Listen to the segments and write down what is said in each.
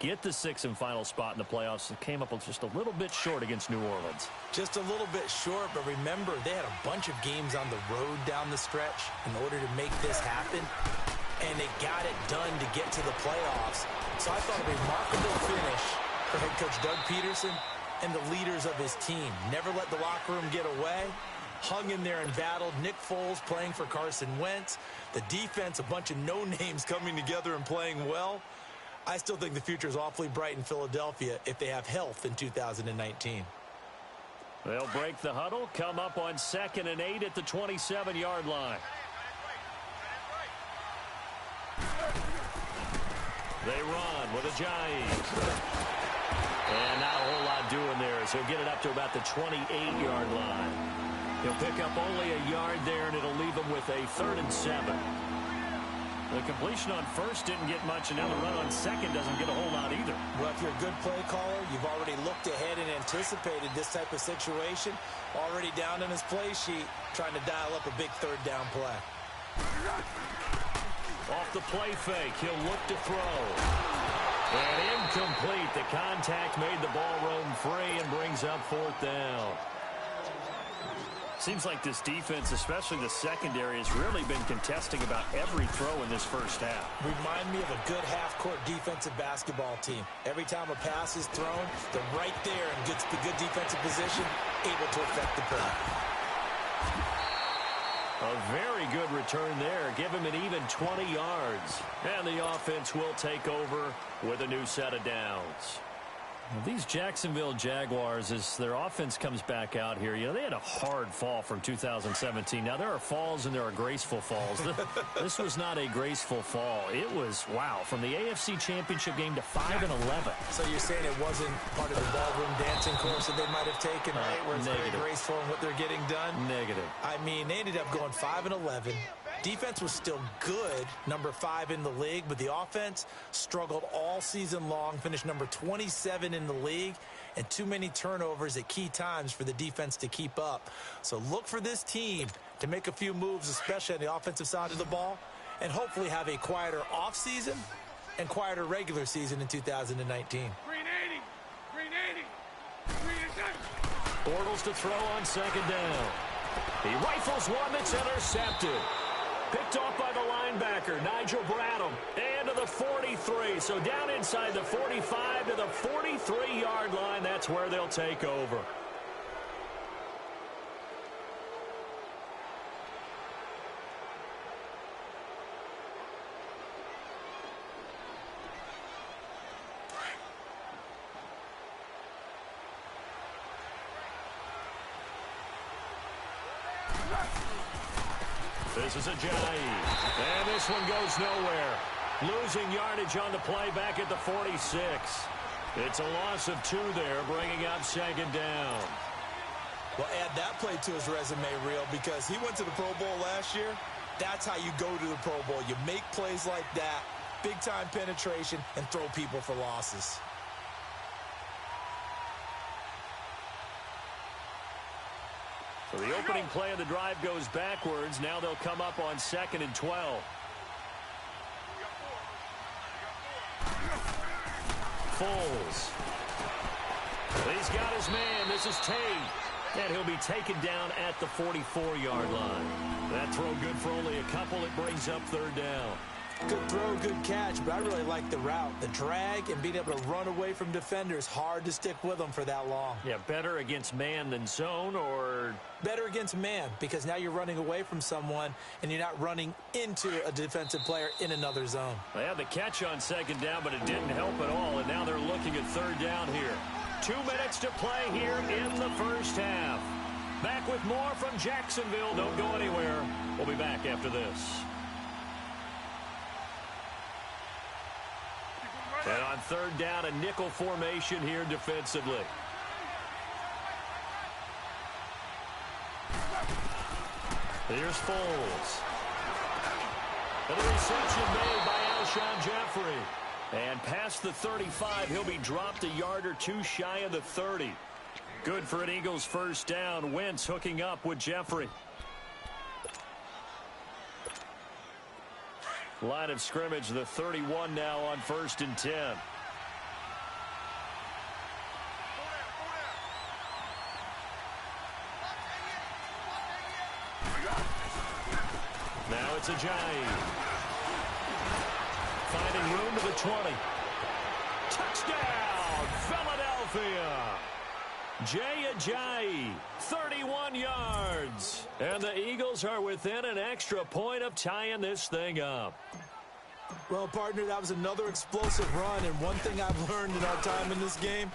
get the 6th and final spot in the playoffs. It came up just a little bit short against New Orleans. Just a little bit short, but remember, they had a bunch of games on the road down the stretch in order to make this happen, and they got it done to get to the playoffs. So I thought a remarkable finish for head coach Doug Peterson and the leaders of his team. Never let the locker room get away. Hung in there and battled. Nick Foles playing for Carson Wentz. The defense, a bunch of no-names coming together and playing well. I still think the future is awfully bright in Philadelphia if they have health in 2019. They'll break the huddle, come up on 2nd and 8 at the 27-yard line. They run with Ajayi. And not a whole lot doing there as he'll get it up to about the 28-yard line. He'll pick up only a yard there, and it'll leave him with a 3rd and 7. The completion on 1st didn't get much, and now the run on 2nd doesn't get a whole lot either. Well, if you're a good play caller, you've already looked ahead and anticipated this type of situation. Already down in his play sheet, trying to dial up a big 3rd down play. Off the play fake, he'll look to throw. And incomplete. The contact made the ball roam free and brings up 4th down. Seems like this defense, especially the secondary, has really been contesting about every throw in this first half. Remind me of a good half-court defensive basketball team. Every time a pass is thrown, they're right there in good defensive position, able to affect the play. A very good return there. Give him an even 20 yards. And the offense will take over with a new set of downs. These Jacksonville Jaguars, as their offense comes back out here, you know, they had a hard fall from 2017. Now, there are falls and there are graceful falls. This was not a graceful fall. It was, wow, from the AFC Championship game to 5-11. So you're saying it wasn't part of the ballroom dancing course that they might have taken, right? Where it's very graceful in what they're getting done? Negative. I mean, they ended up going 5-11. Defense was still good, number 5 in the league, but the offense struggled all season long, finished number 27 in the league, and too many turnovers at key times for the defense to keep up. So look for this team to make a few moves, especially on the offensive side of the ball, and hopefully have a quieter offseason and quieter regular season in 2019. Green 80! Green 80! Green 80! Bortles to throw on 2nd down. He rifles one that's intercepted. Picked off by the linebacker, Nigel Bradham, and to the 43. So down inside the 45 to the 43-yard line. That's where they'll take over. This is Ajayi, and this one goes nowhere. Losing yardage on the play back at the 46. It's a loss of 2 there, bringing up 2nd down. Well, add that play to his resume reel because he went to the Pro Bowl last year. That's how you go to the Pro Bowl. You make plays like that, big-time penetration, and throw people for losses. So the opening play of the drive goes backwards. Now they'll come up on 2nd and 12. Foles. He's got his man. This is Tate. And he'll be taken down at the 44-yard line. That throw good for only a couple. It brings up 3rd down. Good throw, good catch, but I really like the route. The drag and being able to run away from defenders, hard to stick with them for that long. Yeah, better against man than zone, or? Better against man, because now you're running away from someone and you're not running into a defensive player in another zone. They had the catch on 2nd down, but it didn't help at all, and now they're looking at 3rd down here. 2 minutes to play here in the first half. Back with more from Jacksonville. Don't go anywhere. We'll be back after this. And on 3rd down, a nickel formation here defensively. Here's Foles. And the reception made by Alshon Jeffrey. And past the 35, he'll be dropped a yard or 2 shy of the 30. Good for an Eagles first down. Wentz hooking up with Jeffrey. Line of scrimmage, the 31 now on 1st and 10. Now it's Ajayi. Finding room to the 20. Touchdown, Philadelphia. Jay Ajayi, 31 yards. And the Eagles are within an extra point of tying this thing up. Well, partner, that was another explosive run, and one thing I've learned in our time in this game,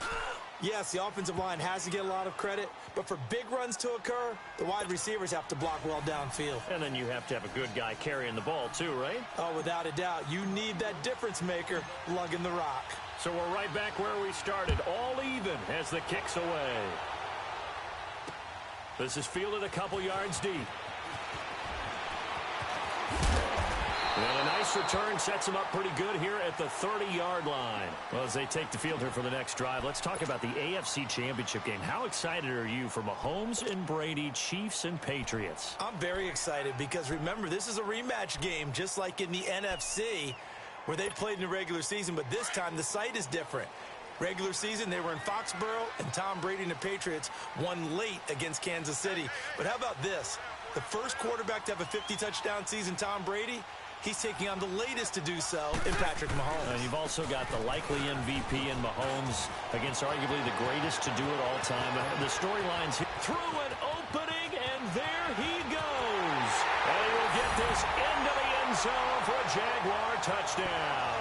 yes, the offensive line has to get a lot of credit, but for big runs to occur, the wide receivers have to block well downfield. And then you have to have a good guy carrying the ball too, right? Oh, without a doubt. You need that difference maker lugging the rock. So we're right back where we started, all even as the kick's away. This is fielded a couple yards deep. And a nice return sets him up pretty good here at the 30-yard line. Well, as they take the field here for the next drive, let's talk about the AFC Championship game. How excited are you for Mahomes and Brady, Chiefs and Patriots? I'm very excited because, remember, this is a rematch game, just like in the NFC, where they played in the regular season, but this time the site is different. Regular season, they were in Foxborough, and Tom Brady and the Patriots won late against Kansas City. But how about this? The first quarterback to have a 50-touchdown season, Tom Brady, he's taking on the latest to do so in Patrick Mahomes. And you've also got the likely MVP in Mahomes against arguably the greatest to do it all time. The storylines here. Through an opening, and there he goes. And he will get this into the end zone for a Jaguar touchdown.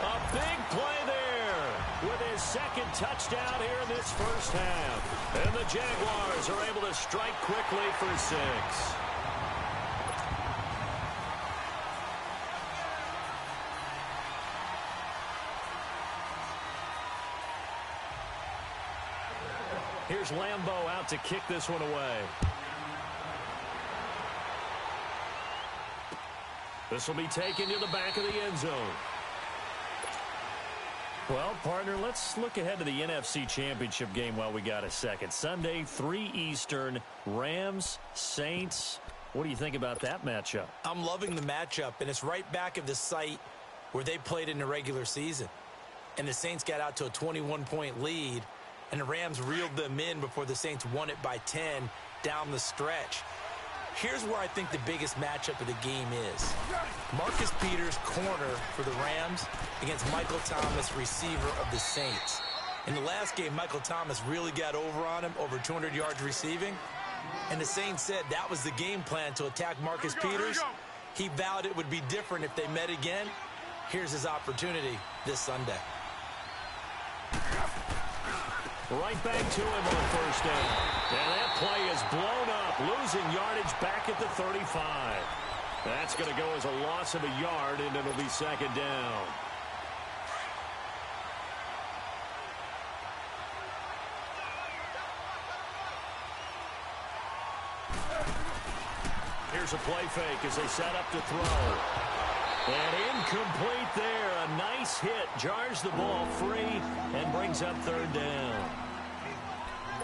A big play there with his second touchdown here in this first half. And the Jaguars are able to strike quickly for 6. Here's Lambeau out to kick this one away. This will be taken to the back of the end zone. Well, partner, let's look ahead to the NFC Championship game while we got a second. Sunday, 3 Eastern, Rams, Saints. What do you think about that matchup? I'm loving the matchup, and it's right back of the site where they played in the regular season. And the Saints got out to a 21-point lead, and the Rams reeled them in before the Saints won it by 10 down the stretch. Here's where I think the biggest matchup of the game is. Marcus Peters, corner for the Rams, against Michael Thomas, receiver of the Saints. In the last game, Michael Thomas really got over on him, over 200 yards receiving. And the Saints said that was the game plan, to attack Marcus Peters. He vowed it would be different if they met again. Here's his opportunity this Sunday. Right back to him on first down. And that play is blown up, losing yardage back at the 35. That's going to go as a loss of a yard, and it'll be second down. Here's a play fake as they set up to throw. And incomplete there. A nice hit. Jars the ball free and brings up third down.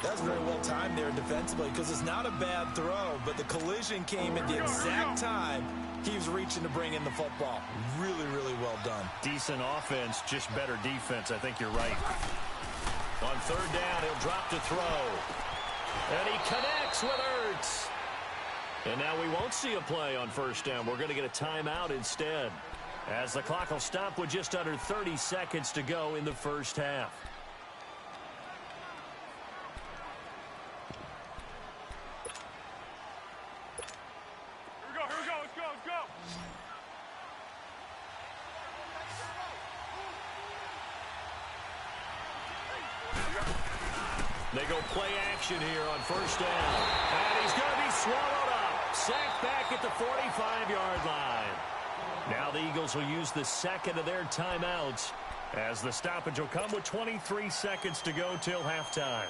That's very well timed there defensively, because it's not a bad throw, but the collision came at the exact time he was reaching to bring in the football. Really, really well done. Decent offense, just better defense. I think you're right. On third down, he'll drop to throw. And he connects with Ertz. And now we won't see a play on first down. We're going to get a timeout instead, as the clock will stop with just under 30 seconds to go in the first half. Here we go, let's go, let's go. They go play action here on first down. And he's going to be swallowed up. Sacked back at the 45-yard line. Now the Eagles will use the second of their timeouts, as the stoppage will come with 23 seconds to go till halftime.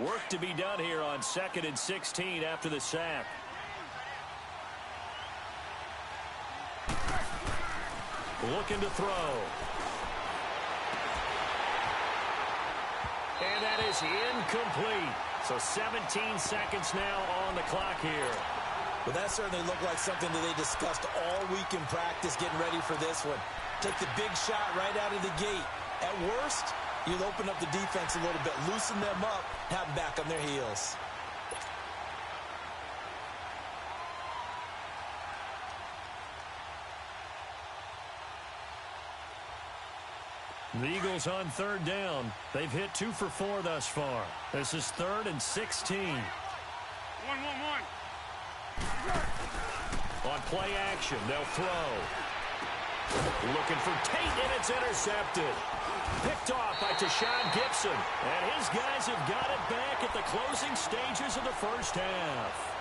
Work to be done here on 2nd and 16 after the sack. Looking to throw. And that is incomplete. So 17 seconds now on the clock here. Well, that certainly looked like something that they discussed all week in practice, getting ready for this one. Take the big shot right out of the gate. At worst, you'll open up the defense a little bit, loosen them up, have them back on their heels. The Eagles on third down. They've hit 2 for 4 thus far. This is 3rd and 16. 1-1-1. On play action, they'll throw. Looking for Tate, and it's intercepted. Picked off by Tashawn Gibson. And his guys have got it back at the closing stages of the first half.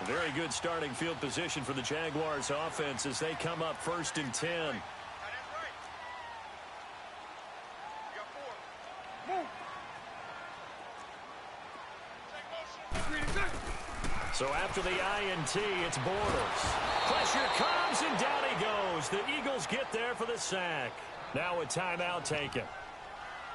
Very good starting field position for the Jaguars offense as they come up 1st and 10. So after the INT, it's Bortles. Pressure comes, and down he goes. The Eagles get there for the sack. Now a timeout taken.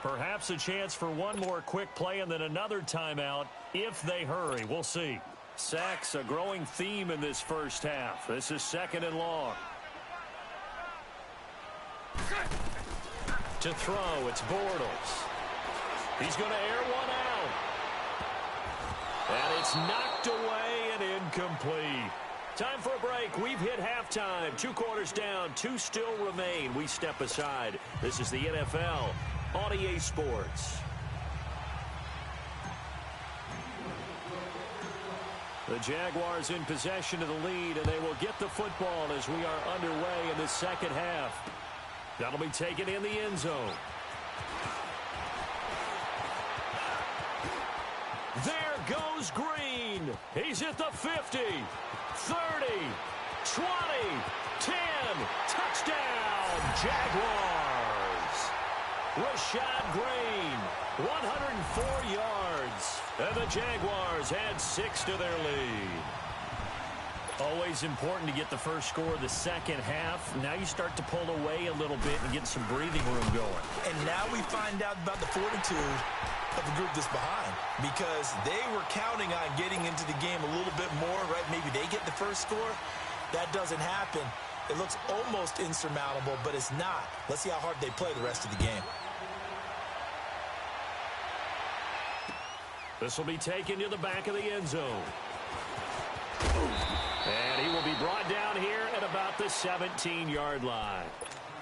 Perhaps a chance for one more quick play and then another timeout if they hurry. We'll see. Sacks, a growing theme in this first half. This is 2nd and long. To throw, it's Bortles. He's going to air one out. And it's knocked away and incomplete. Time for a break. We've hit halftime. 2 quarters down, 2 still remain. We step aside. This is the NFL on EA Sports. The Jaguars in possession of the lead, and they will get the football as we are underway in the second half. That'll be taken in the end zone. There goes Green. He's at the 50, 30, 20, 10. Touchdown, Jaguars. Rashad Green, 104 yards. And the Jaguars add 6 to their lead. Always important to get the first score of the second half. Now you start to pull away a little bit and get some breathing room going. And now we find out about the fortitude of the group that's behind, because they were counting on getting into the game a little bit more, right? Maybe they get the first score. That doesn't happen. It looks almost insurmountable, but it's not. Let's see how hard they play the rest of the game. This will be taken to the back of the end zone. And he will be brought down here at about the 17-yard line.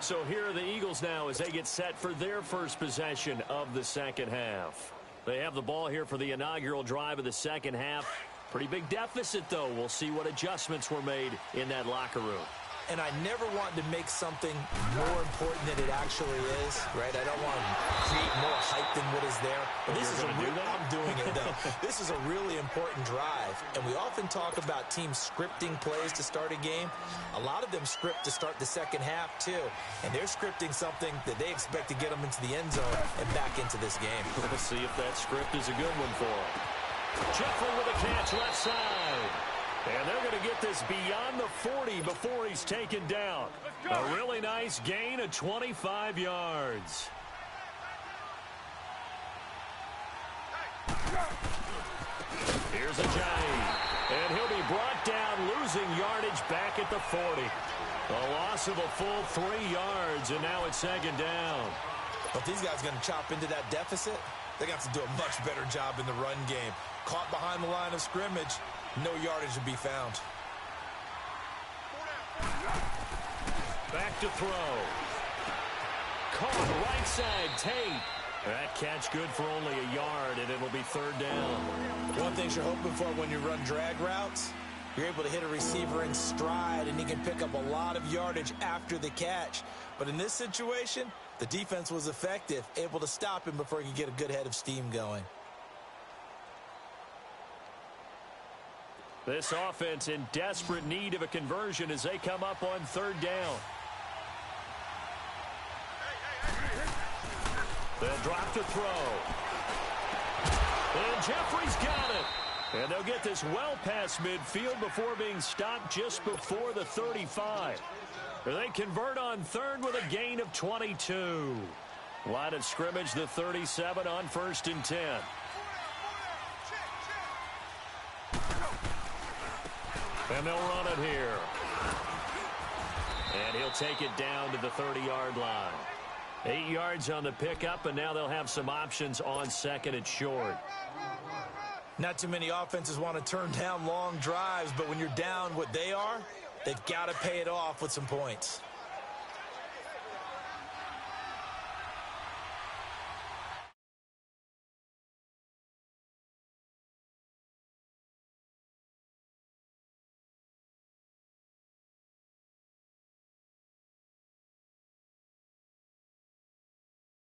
So here are the Eagles now as they get set for their first possession of the second half. They have the ball here for the inaugural drive of the second half. Pretty big deficit, though. We'll see what adjustments were made in that locker room. And I never want to make something more important than it actually is, right? I don't want to create more hype than what is there. But this is I'm doing it, though. This is a really important drive. And we often talk about teams scripting plays to start a game. A lot of them script to start the second half, too. And they're scripting something that they expect to get them into the end zone and back into this game. Let's see if that script is a good one for them. Jeffrey with a catch left side. And they're going to get this beyond the 40 before he's taken down. A really nice gain of 25 yards. Here's a giant. And he'll be brought down, losing yardage back at the 40. A loss of a full 3 yards, and now it's second down. But these guys are going to chop into that deficit. They're going to have to do a much better job in the run game. Caught behind the line of scrimmage. No yardage to be found. Back to throw. Caught right side, Tate. That catch good for only a yard, and it'll be third down. One thing you're hoping for when you run drag routes, you're able to hit a receiver in stride, and he can pick up a lot of yardage after the catch. But in this situation, the defense was effective, able to stop him before he could get a good head of steam going. This offense in desperate need of a conversion as they come up on third down. They'll drop to throw. And Jeffrey's got it. And they'll get this well past midfield before being stopped just before the 35. They convert on third with a gain of 22. Line of scrimmage, the 37 on 1st and 10. And they'll run it here. And he'll take it down to the 30-yard line. 8 yards on the pickup, and now they'll have some options on second and short. Not too many offenses want to turn down long drives, but when you're down what they are, they've got to pay it off with some points.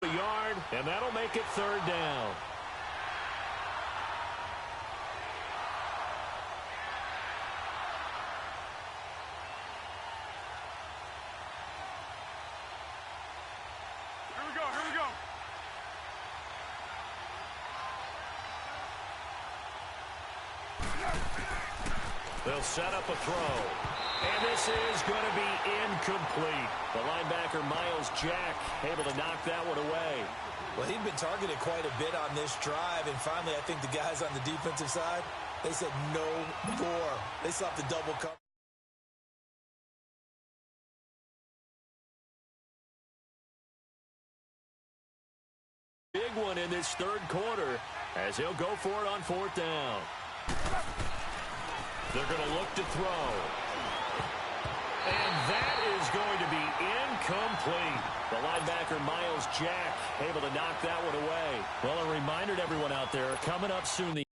A yard, and that'll make it third down. Here we go, here we go. They'll set up a throw. And this is going to be incomplete. The linebacker, Miles Jack, able to knock that one away. Well, he'd been targeted quite a bit on this drive, and finally I think the guys on the defensive side, they said no more. They stopped the double cover. Big one in this third quarter as he'll go for it on fourth down. They're going to look to throw. And that is going to be incomplete. The linebacker, Miles Jack, able to knock that one away. Well, a reminder to everyone out there, coming up soon, the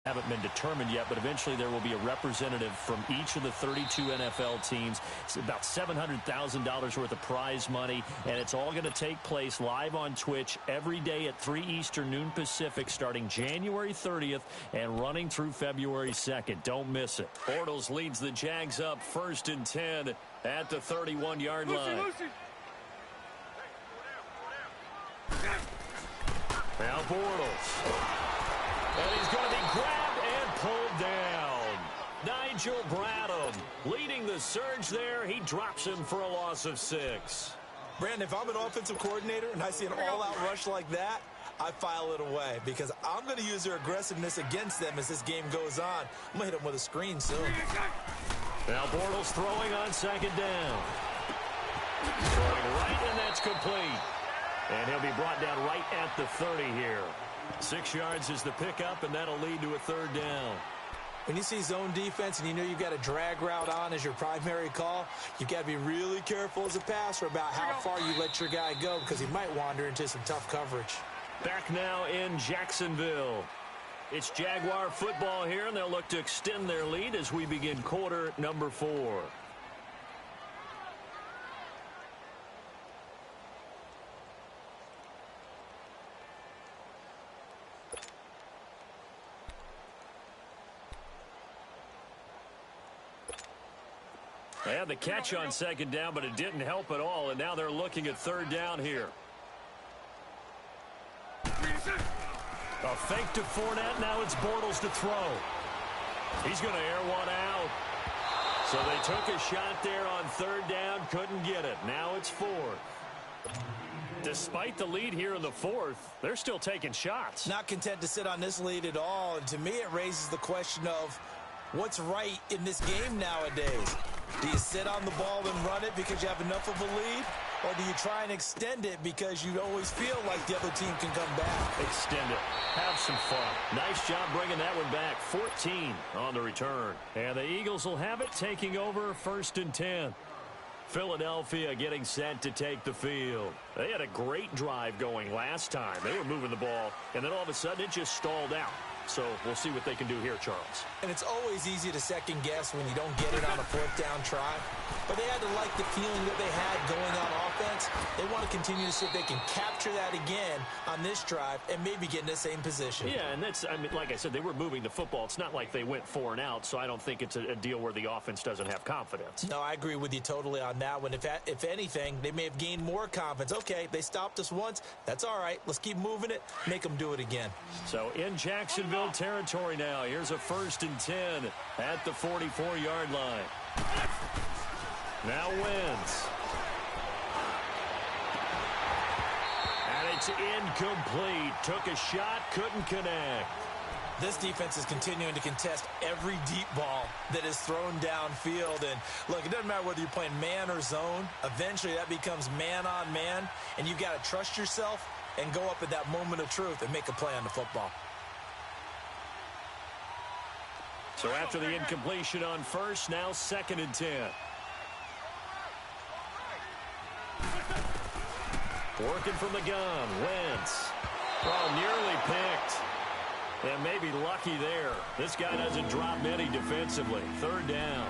Haven't been determined yet, but eventually there will be a representative from each of the 32 NFL teams. It's about $700,000 worth of prize money, and it's all going to take place live on Twitch every day at 3 Eastern, noon Pacific, starting January 30th and running through February 2nd. Don't miss it. Bortles leads the Jags up 1st and 10 at the 31-yard line. Now Bortles. And he's going to be grabbed and pulled down. Nigel Bradham leading the surge there. He drops him for a loss of 6. Brandon, if I'm an offensive coordinator and I see an all-out rush like that, I file it away because I'm going to use their aggressiveness against them as this game goes on. I'm going to hit them with a screen soon. Now Bortles throwing on 2nd down. Throwing right, and that's complete. And he'll be brought down right at the 30 here. 6 yards is the pickup, and that'll lead to a 3rd down. When you see zone defense and you know you've got a drag route on as your primary call, you've got to be really careful as a passer about how far you let your guy go because he might wander into some tough coverage. Back now in Jacksonville. It's Jaguar football here, and they'll look to extend their lead as we begin quarter number 4. They had the catch on 2nd down, but it didn't help at all, and now they're looking at 3rd down here. A fake to Fournette. Now it's Bortles to throw. He's going to air one out. So they took a shot there on 3rd down, couldn't get it. Now it's 4th. Despite the lead here in the 4th, they're still taking shots. Not content to sit on this lead at all, and to me it raises the question of what's right in this game nowadays. Do you sit on the ball and run it because you have enough of a lead? Or do you try and extend it because you always feel like the other team can come back? Extend it. Have some fun. Nice job bringing that one back. 14 on the return. And the Eagles will have it, taking over 1st and 10. Philadelphia getting set to take the field. They had a great drive going last time. They were moving the ball, and then all of a sudden it just stalled out. So we'll see what they can do here, Charles. And it's always easy to second guess when you don't get it on a 4th down try. But they had to like the feeling that they had going on offense. They want to continue to see if they can capture that again on this drive and maybe get in the same position. Yeah, and that's, I mean, like I said, they were moving the football. It's not like they went 4 and out, so I don't think it's a deal where the offense doesn't have confidence. No, I agree with you totally on that one. If anything, they may have gained more confidence. Okay, they stopped us once. That's all right. Let's keep moving it. Make them do it again. So in Jacksonville territory now. Here's a 1st and 10 at the 44-yard line. Now Wentz. And it's incomplete. Took a shot, couldn't connect. This defense is continuing to contest every deep ball that is thrown downfield. And look, it doesn't matter whether you're playing man or zone. Eventually that becomes man on man, and you've got to trust yourself and go up at that moment of truth and make a play on the football. So after the incompletion on 1st, now 2nd and 10. Working from the gun, Wentz. Oh, nearly picked. And maybe lucky there. This guy doesn't drop many defensively. 3rd down.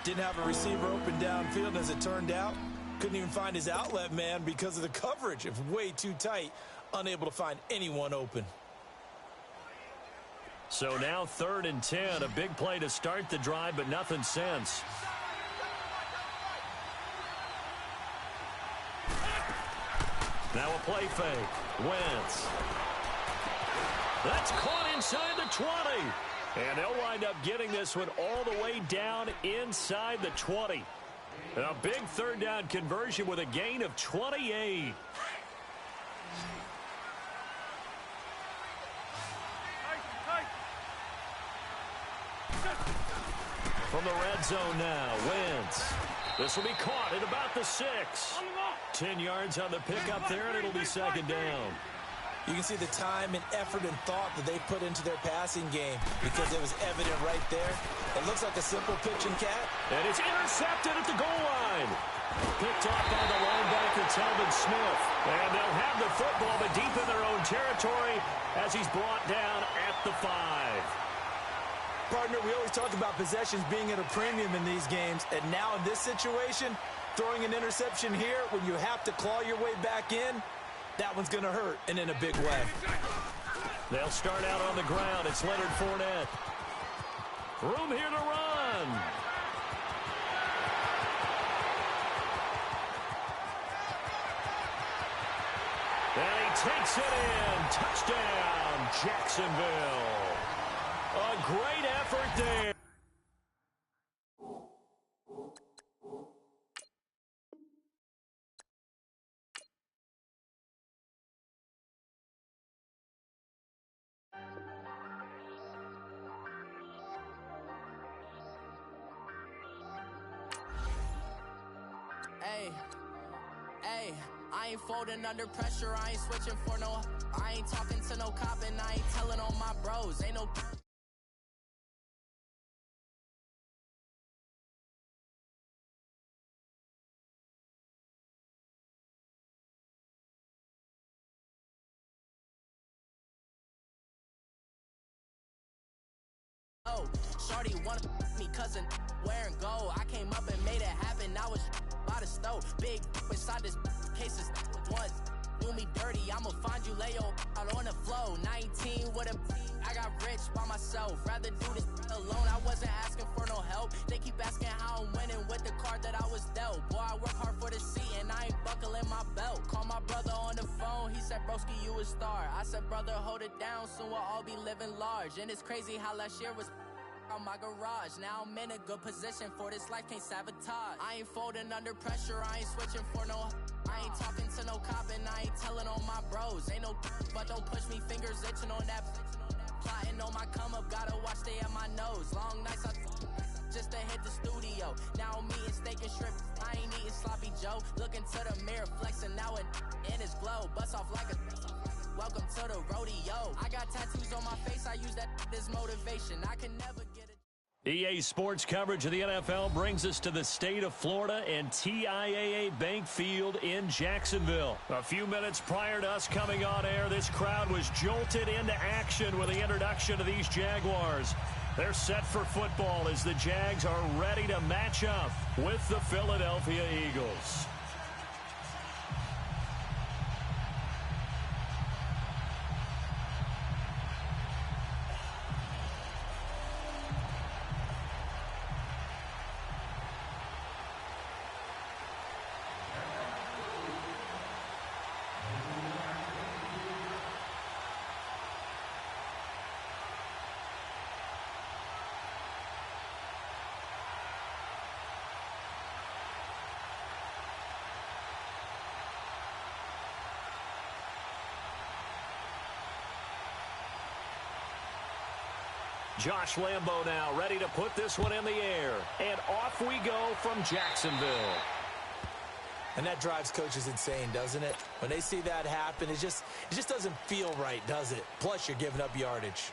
Didn't have a receiver open downfield, as it turned out. Couldn't even find his outlet man because of the coverage. It was way too tight. Unable to find anyone open. So now 3rd and 10. A big play to start the drive, but nothing since. Now a play fake. Wentz. That's caught inside the 20. And they'll wind up getting this one all the way down inside the 20. And a big 3rd down conversion with a gain of 28. From the red zone now, Wentz. This will be caught at about the 6. 10 yards on the pickup there, and it'll be 2nd down. You can see the time and effort and thought that they put into their passing game because it was evident right there. It looks like a simple pitch and cat. And it's intercepted at the goal line. Picked off by the linebacker, Telvin Smith. And they'll have the football, but deep in their own territory as he's brought down at the 5. Partner, we always talk about possessions being at a premium in these games, and now in this situation, throwing an interception here when you have to claw your way back in, that one's going to hurt, and in a big way. They'll start out on the ground. It's Leonard Fournette. Room here to run. And he takes it in. Touchdown, Jacksonville. A great effort there. Hey, I ain't folding under pressure, I ain't switching for no. I ain't talking to no cop and I ain't telling on my bros. Ain't no. Oh, shorty wanna me cousin wearing gold. I came up and made it happen. I was by the stove. Big inside this cases once. Do me dirty, I'ma find you, lay your out on the flow. 19 with a I got rich by myself. Rather do this alone. I wasn't asking for no help. They keep asking how I'm winning with the card that I was dealt. Boy, I work hard for the seat and I ain't buckling my belt. Call my brother on the phone. He said, broski, you a star. I said, brother, hold it down. Soon we'll all be living large. And it's crazy how last year was on my garage. Now I'm in a good position for this life, can't sabotage. I ain't folding under pressure, I ain't switching for no. I ain't talking to no cop and I ain't telling on my bros. Ain't no but don't push me, fingers itching on that. Plotting on my come up, gotta watch stay at my nose. Long nights I just to hit the studio. Now I'm eating steak and shrimp, I ain't eating sloppy Joe. Looking to the mirror, flexing now and in his glow. Bust off like a welcome to the rodeo. I got tattoos on my face, I use that as motivation. I can never get it. EA Sports coverage of the NFL brings us to the state of Florida and TIAA Bank Field in Jacksonville. A few minutes prior to us coming on air, this crowd was jolted into action with the introduction of these Jaguars. They're set for football as the Jags are ready to match up with the Philadelphia Eagles. Josh Lambo now ready to put this one in the air. And off we go from Jacksonville. And that drives coaches insane, doesn't it? When they see that happen, it just doesn't feel right, does it? Plus, you're giving up yardage.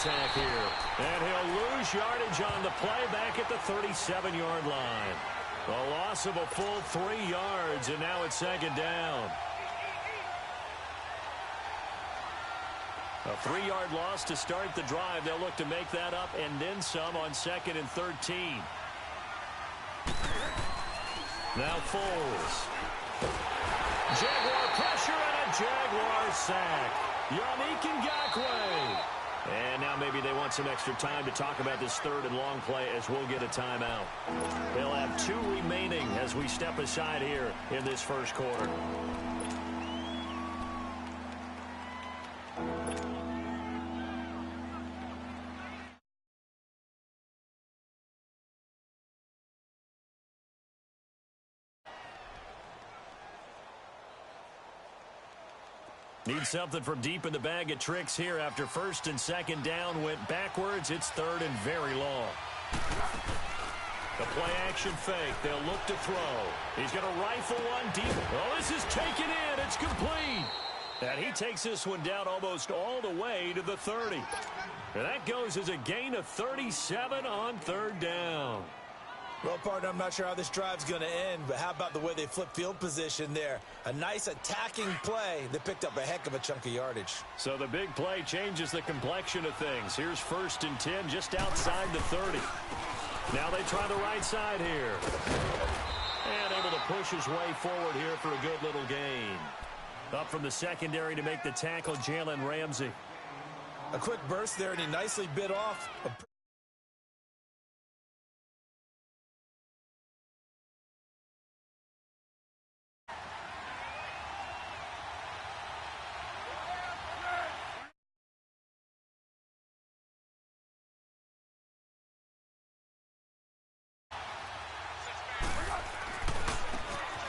attack here. And he'll lose yardage on the play back at the 37-yard line. A loss of a full 3 yards, and now it's second down. A 3-yard loss to start the drive. They'll look to make that up and then some on 2nd and 13. Now Foles. Jaguar pressure and a Jaguar sack. Yannick Ngakoue. And now maybe they want some extra time to talk about this 3rd and long play as we'll get a timeout. They'll have 2 remaining as we step aside here in this first quarter. Need something from deep in the bag of tricks here after 1st and 2nd down went backwards. It's 3rd and very long. The play action fake. They'll look to throw. He's going to rifle one deep. Oh, this is taken in. It's complete. And he takes this one down almost all the way to the 30. And that goes as a gain of 37 on 3rd down. Well, partner, I'm not sure how this drive's going to end, but how about the way they flip field position there? A nice attacking play that picked up a heck of a chunk of yardage. So the big play changes the complexion of things. Here's 1st and 10 just outside the 30. Now they try the right side here. And able to push his way forward here for a good little gain. Up from the secondary to make the tackle, Jalen Ramsey. A quick burst there, and he nicely bit off a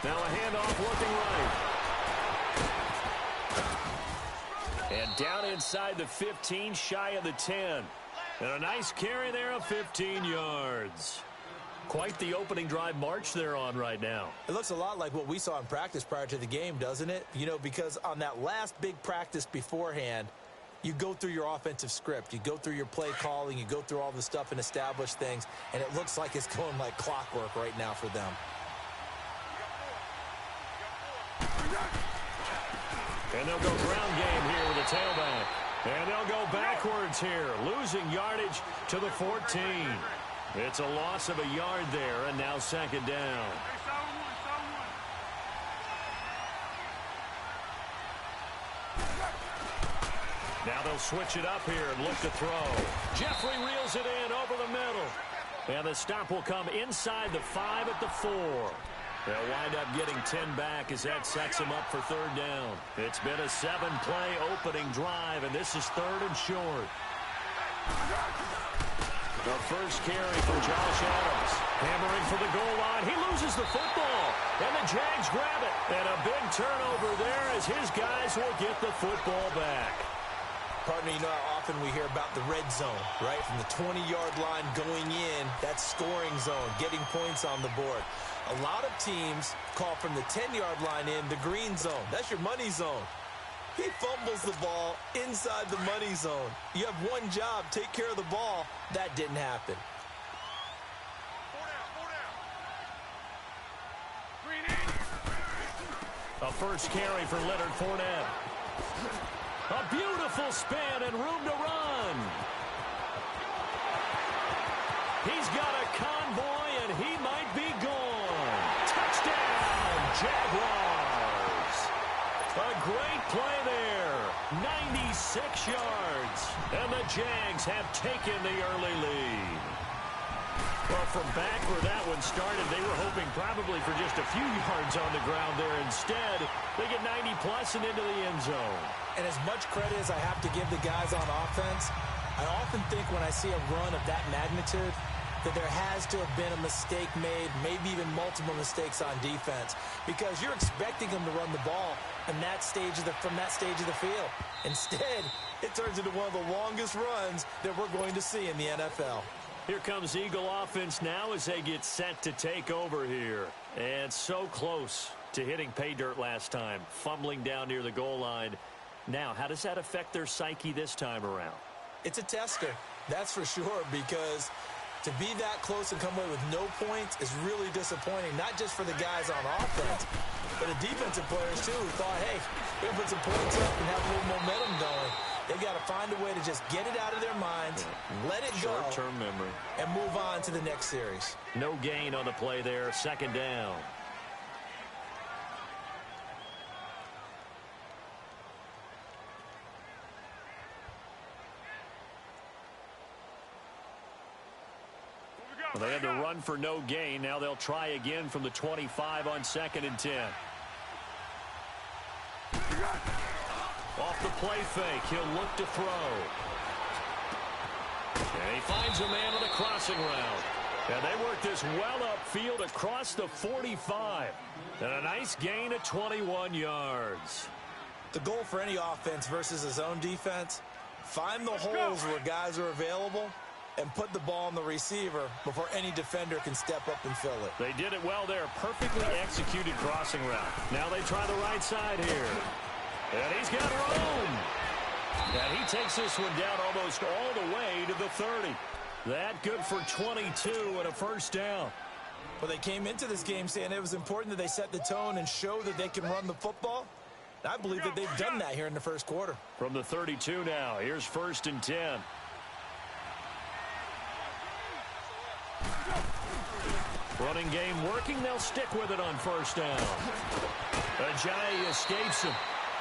Now a handoff looking right. And down inside the 15, shy of the 10. And a nice carry there of 15 yards. Quite the opening drive march they're on right now. It looks a lot like what we saw in practice prior to the game, doesn't it? You know, because on that last big practice beforehand, you go through your offensive script. You go through your play calling. You go through all the stuff and establish things. And it looks like it's going like clockwork right now for them. And they'll go ground game here with a tailback. And they'll go backwards here, losing yardage to the 14. It's a loss of a yard there, and now 2nd down. Now they'll switch it up here and look to throw. Jeffrey reels it in over the middle. And the stop will come inside the 5 at the 4. They'll wind up getting 10 back as that sets them up for 3rd down. It's been a 7-play opening drive, and this is 3rd and short. The first carry for Josh Adams. Hammering for the goal line. He loses the football, and the Jags grab it. And a big turnover there as his guys will get the football back. Partner, you know how often we hear about the red zone, right? From the 20-yard line going in, that's scoring zone, getting points on the board. A lot of teams call from the 10-yard line in the green zone. That's your money zone. He fumbles the ball inside the money zone. You have one job, take care of the ball. That didn't happen. A first carry for Leonard Fournette. A beautiful spin and room to run. He's got a convoy, and he might be gone. Touchdown, Jaguars. A great play there. 96 yards. And the Jags have taken the early lead. Well, from back where that one started, they were hoping probably for just a few yards on the ground there. Instead, they get 90-plus and into the end zone. And as much credit as I have to give the guys on offense, I often think when I see a run of that magnitude that there has to have been a mistake made, maybe even multiple mistakes on defense, because you're expecting them to run the ball in that stage from that stage of the field. Instead, it turns into one of the longest runs that we're going to see in the NFL. Here comes Eagle offense now as they get set to take over here. And so close to hitting pay dirt last time, fumbling down near the goal line. Now, how does that affect their psyche this time around? It's a tester, that's for sure, because to be that close and come away with no points is really disappointing, not just for the guys on offense, but the defensive players, too, who thought, hey, we're going to put some points up and have a little momentum going. They've got to find a way to just get it out of their minds, let it go, short-term memory, and move on to the next series. No gain on the play there, second down. Well, they had to run for no gain. Now they'll try again from the 25 on 2nd and 10. Off the play fake, he'll look to throw. And he finds a man on the crossing route. And they work this well upfield across the 45. And a nice gain of 21 yards. The goal for any offense versus a zone defense, find the holes where guys are available and put the ball on the receiver before any defender can step up and fill it. They did it well there. Perfectly executed crossing route. Now they try the right side here. And he's got room. And he takes this one down almost all the way to the 30. That good for 22 and a first down. Well, they came into this game saying it was important that they set the tone and show that they can run the football. I believe that they've done that here in the first quarter. From the 32 now, here's 1st and 10. Running game working. They'll stick with it on first down. Ajayi escapes him.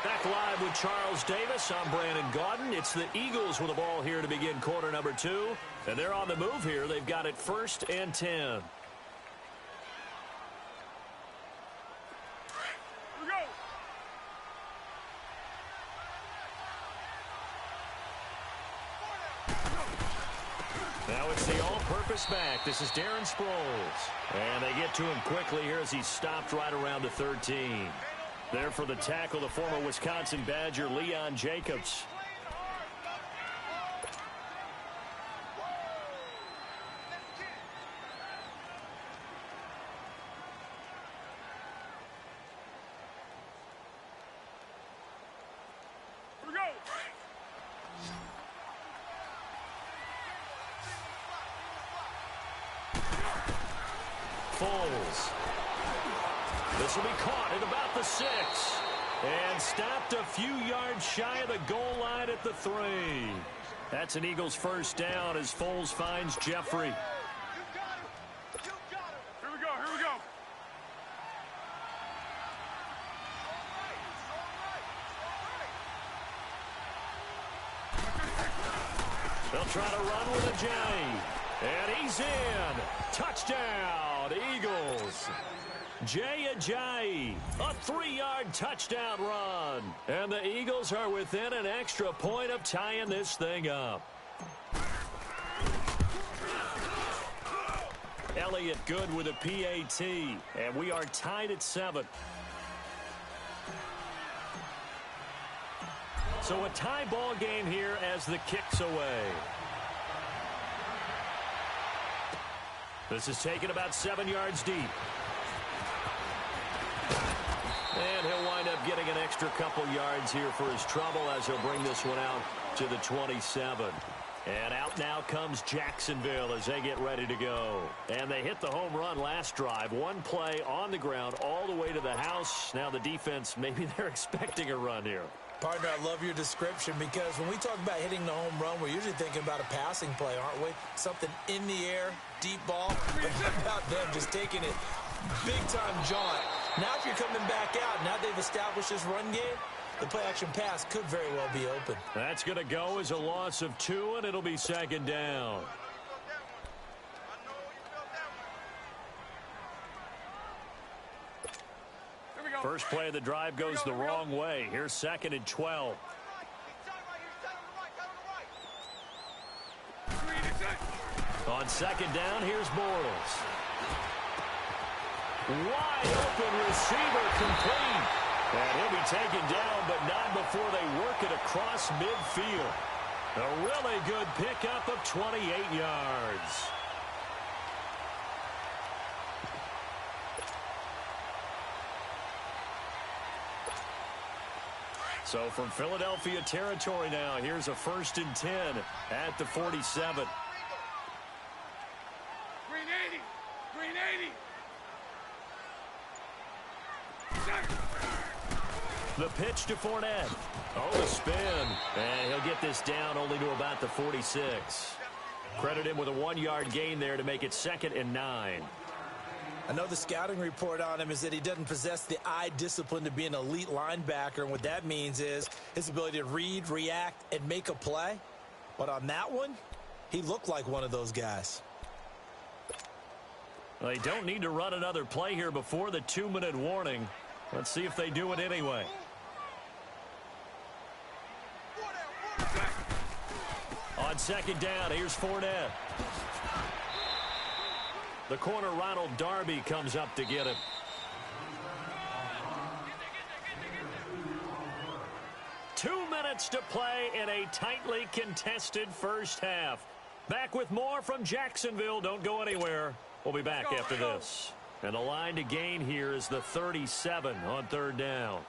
Back live with Charles Davis. I'm Brandon Gaudin. It's the Eagles with the ball here to begin quarter number 2. And they're on the move here. They've got it 1st and 10. Here we go. Now it's the all-purpose back. This is Darren Sproles. And they get to him quickly here as he's stopped right around the 13. There for the tackle, the former Wisconsin Badger, Leon Jacobs. Here we go. Foles. This will be caught at about the 6. And stopped a few yards shy of the goal line at the 3. That's an Eagles first down as Foles finds Jeffrey. Here we go. Here we go. They'll try to run with Ajayi. And he's in. Touchdown, Eagles. Jay Ajayi, a 3-yard touchdown run. And the Eagles are within an extra point of tying this thing up. Elliott good with a PAT. And we are tied at 7. So a tie ball game here as the kick's away. This is taken about 7 yards deep. And he'll wind up getting an extra couple yards here for his trouble as he'll bring this one out to the 27. And out now comes Jacksonville as they get ready to go. And they hit the home run last drive. One play on the ground all the way to the house. Now the defense, maybe they're expecting a run here. Partner, I love your description because when we talk about hitting the home run, we're usually thinking about a passing play, aren't we? Something in the air, deep ball. But how about them just taking it big-time jaunt? Now if you're coming back out, now they've established this run game, the play-action pass could very well be open. That's going to go as a loss of 2, and it'll be second down. First play of the drive goes the wrong way. Here's 2nd and 12. On 2nd down, here's Bortles. Wide open receiver complete. And he'll be taken down, but not before they work it across midfield. A really good pickup of 28 yards. So from Philadelphia territory now, here's a 1st and 10 at the 47. Green 80! Green 80! The pitch to Fournette. Oh, the spin. And he'll get this down only to about the 46. Credit him with a 1-yard gain there to make it 2nd and 9. I know the scouting report on him is that he doesn't possess the eye discipline to be an elite linebacker, and what that means is his ability to read, react, and make a play. But on that one, he looked like one of those guys. Well, they don't need to run another play here before the 2-minute warning. Let's see if they do it anyway. On 2nd down, here's Fournette. The corner, Ronald Darby, comes up to get him. Two minutes to play in a tightly contested first half. Back with more from Jacksonville. Don't go anywhere. We'll be back after this. And the line to gain here is the 37 on 3rd down.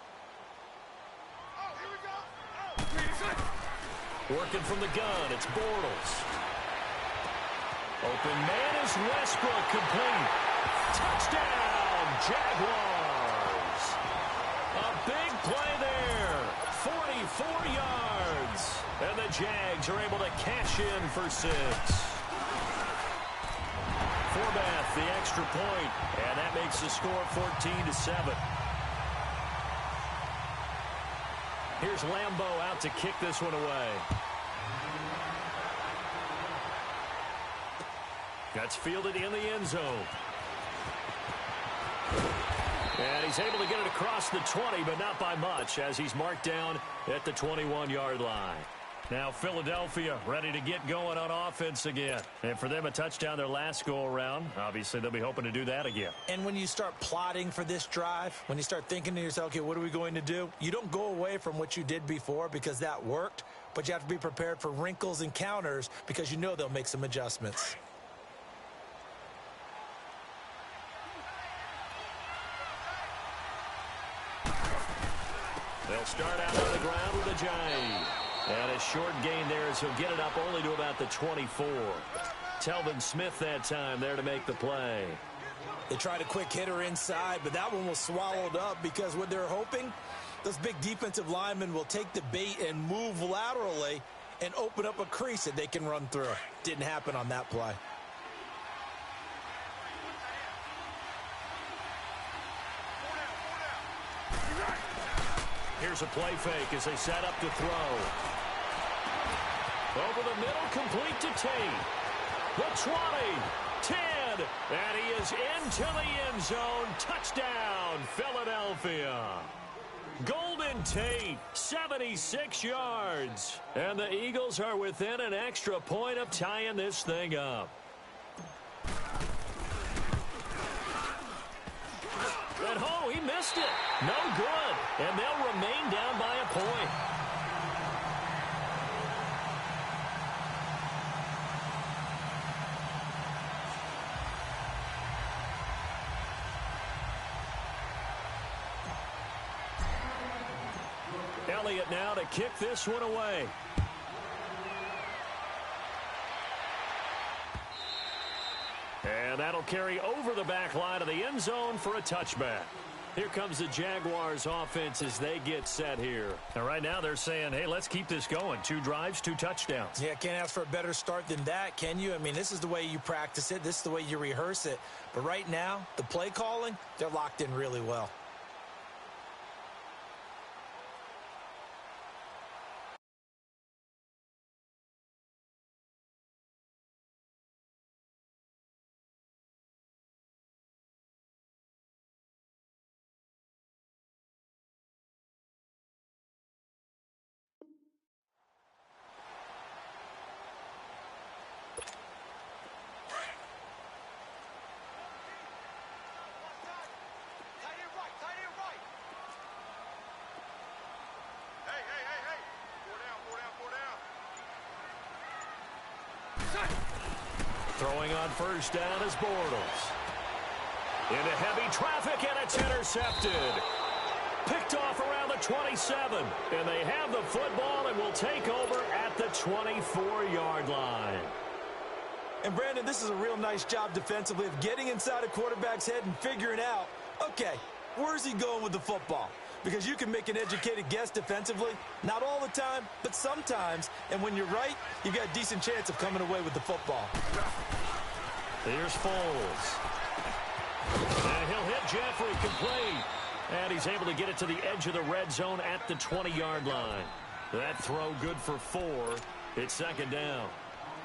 Working from the gun, it's Bortles. Open man is Westbrook, complete. Touchdown, Jaguars. A big play there, 44 yards. And the Jags are able to cash in for 6. Forbath, the extra point, and that makes the score 14-7. Here's Lambeau out to kick this one away. That's fielded in the end zone. And he's able to get it across the 20, but not by much, as he's marked down at the 21-yard line. Now Philadelphia ready to get going on offense again. And for them, a touchdown their last go-around. Obviously, they'll be hoping to do that again. And when you start plotting for this drive, when you start thinking to yourself, okay, what are we going to do? You don't go away from what you did before because that worked, but you have to be prepared for wrinkles and counters because you know they'll make some adjustments. They'll start out on the ground with a giant. And a short gain there as he'll get it up only to about the 24. Telvin Smith that time there to make the play. They tried a quick hitter inside, but that one was swallowed up because what they're hoping, those big defensive linemen will take the bait and move laterally and open up a crease that they can run through. Didn't happen on that play. Here's a play fake as they set up to throw. Over the middle, complete to Tate. The 20, 10, and he is into the end zone. Touchdown, Philadelphia. Golden Tate, 76 yards. And the Eagles are within an extra point of tying this thing up. And oh, he missed it. No good. And they'll remain down by a point. Elliott now to kick this one away. And that'll carry over the back line of the end zone for a touchback. Here comes the Jaguars offense as they get set here. And right now they're saying, hey, let's keep this going. 2 drives, 2 touchdowns. Yeah, can't ask for a better start than that, can you? I mean, this is the way you practice it. This is the way you rehearse it. But right now, the play calling, they're locked in really well. Throwing on first down is Bortles. Into heavy traffic, and it's intercepted. Picked off around the the 27. And they have the football and will take over at the 24-yard line. And, Brandon, this is a real nice job defensively of getting inside a quarterback's head and figuring out, okay, where's he going with the football? Because you can make an educated guess defensively, not all the time, but sometimes. And when you're right, you've got a decent chance of coming away with the football. Here's Foles. And he'll hit Jeffrey complete. And he's able to get it to the edge of the red zone at the 20-yard line. That throw good for 4. It's second down.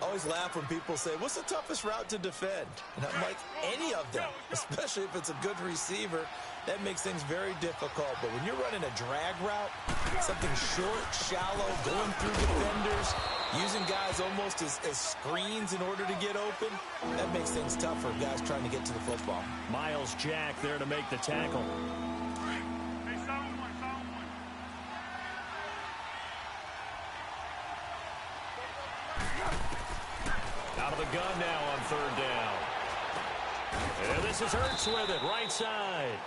I always laugh when people say, what's the toughest route to defend? And I'm like, any of them, especially if it's a good receiver. That makes things very difficult. But when you're running a drag route, something short, shallow, going through defenders, using guys almost as screens in order to get open, that makes things tough for guys trying to get to the football. Miles Jack there to make the tackle. Out of the gun now on third down. And this is Hurts with it, right side.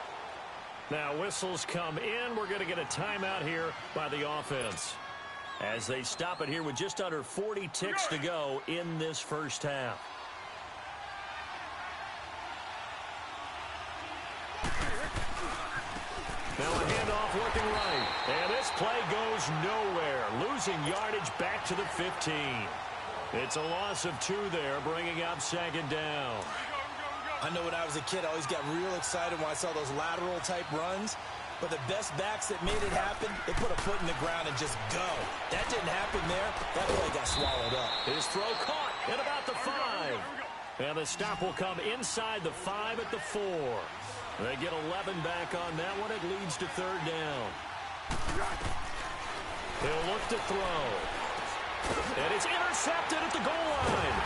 Now whistles come in. We're going to get a timeout here by the offense as they stop it here with just under 40 ticks to go in this first half. Now a handoff working right. And this play goes nowhere. Losing yardage back to the 15. It's a loss of 2 there, bringing up second down. I know when I was a kid, I always got real excited when I saw those lateral-type runs. But the best backs that made it happen, they put a foot in the ground and just go. That didn't happen there. That play got swallowed up. His throw caught at about the 5. And the stop will come inside the 5 at the 4. They get 11 back on that one. It leads to third down. He'll look to throw. And it's intercepted at the goal line.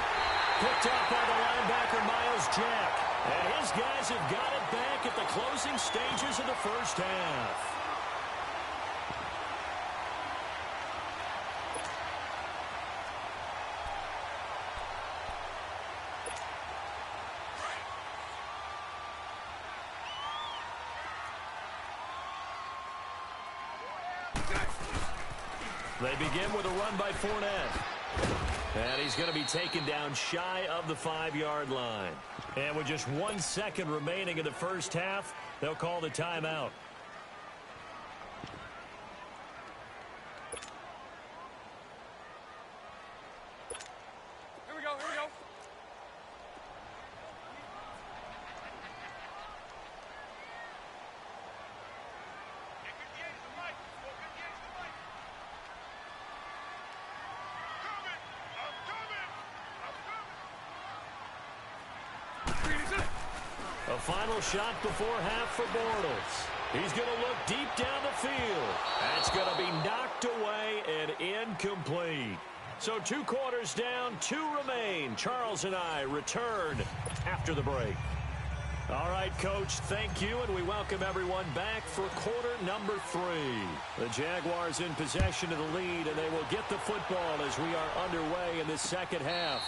Picked up by the linebacker, Miles Jack. And his guys have got it back at the closing stages of the first half. They begin with a run by Fournette. And he's going to be taken down shy of the 5-yard line. And with just 1 second remaining in the first half, they'll call the timeout. Here we go, here we go. A final shot before half for Bortles. He's going to look deep down the field. That's going to be knocked away and incomplete. So 2 quarters down, 2 remain. Charles and I return after the break. All right, Coach, thank you, and we welcome everyone back for quarter number 3. The Jaguars in possession of the lead, and they will get the football as we are underway in this second half.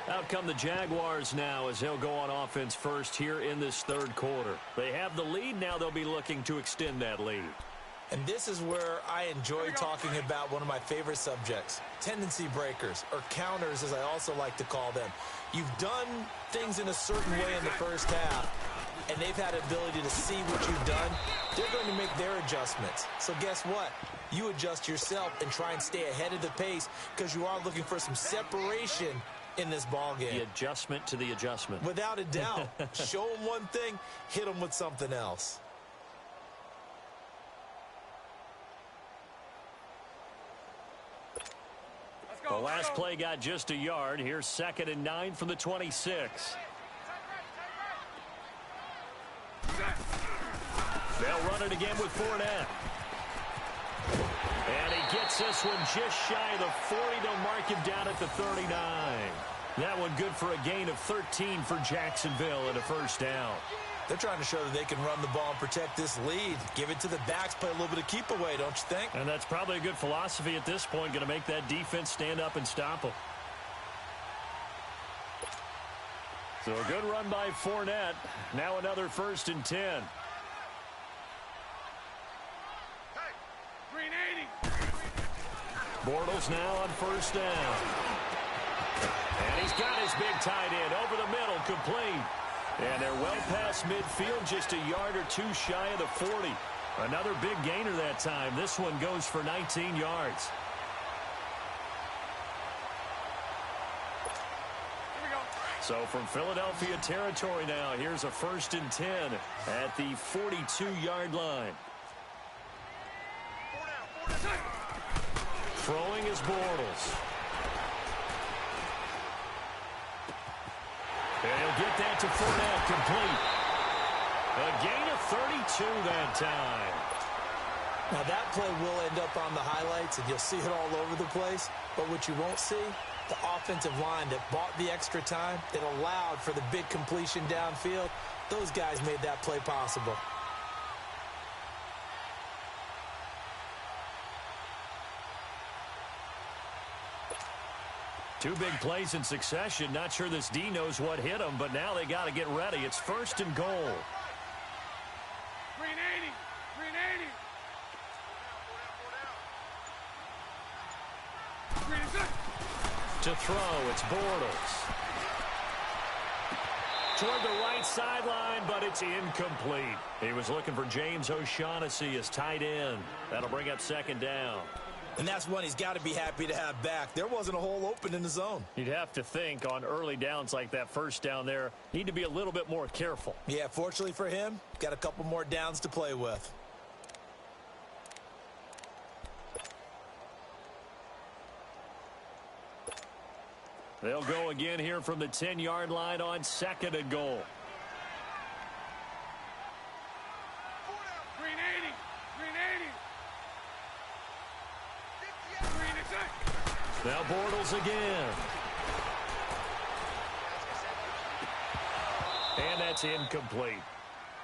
Out come the Jaguars now as they'll go on offense first here in this third quarter. They have the lead. Now they'll be looking to extend that lead. And this is where I enjoy talking about one of my favorite subjects, tendency breakers, or counters as I also like to call them. You've done things in a certain way in the first half, and they've had ability to see what you've done. They're going to make their adjustments. So guess what? You adjust yourself and try and stay ahead of the pace because you are looking for some separation in this ball game. The adjustment to the adjustment. Without a doubt. Show them one thing, hit them with something else. The last play got just a yard. Here's 2nd and 9 from the 26. They'll run it again with Fournette. And he gets this one just shy of the 40. They'll mark him down at the 39. That one good for a gain of 13 for Jacksonville and a first down. They're trying to show that they can run the ball and protect this lead. Give it to the backs, play a little bit of keep away, don't you think? And that's probably a good philosophy at this point, going to make that defense stand up and stop them. So a good run by Fournette. Now another 1st and 10. Green 80. Bortles now on first down. And he's got his big tight end over the middle, complete. And they're well past midfield, just a yard or two shy of the 40. Another big gainer that time. This one goes for 19 yards. So from Philadelphia territory now, here's a 1st and 10 at the 42-yard line. Throwing is Bortles. And he'll get that to Fournette, complete. A gain of 32 that time. Now that play will end up on the highlights, and you'll see it all over the place. But what you won't see, the offensive line that bought the extra time, that allowed for the big completion downfield, those guys made that play possible. Two big plays in succession. Not sure this D knows what hit him, but now they got to get ready. It's 1st and goal. Green 80. Green 80. Green is up. To throw, it's Bortles. Toward the right sideline, but it's incomplete. He was looking for James O'Shaughnessy as tight end. That'll bring up 2nd down. And that's one he's got to be happy to have back. There wasn't a hole open in the zone. You'd have to think on early downs like that, 1st down there, need to be a little bit more careful. Yeah, fortunately for him, got a couple more downs to play with. They'll go again here from the 10-yard line on 2nd and goal. Green 80. Green 80. Green is up. Now Bortles again. And that's incomplete.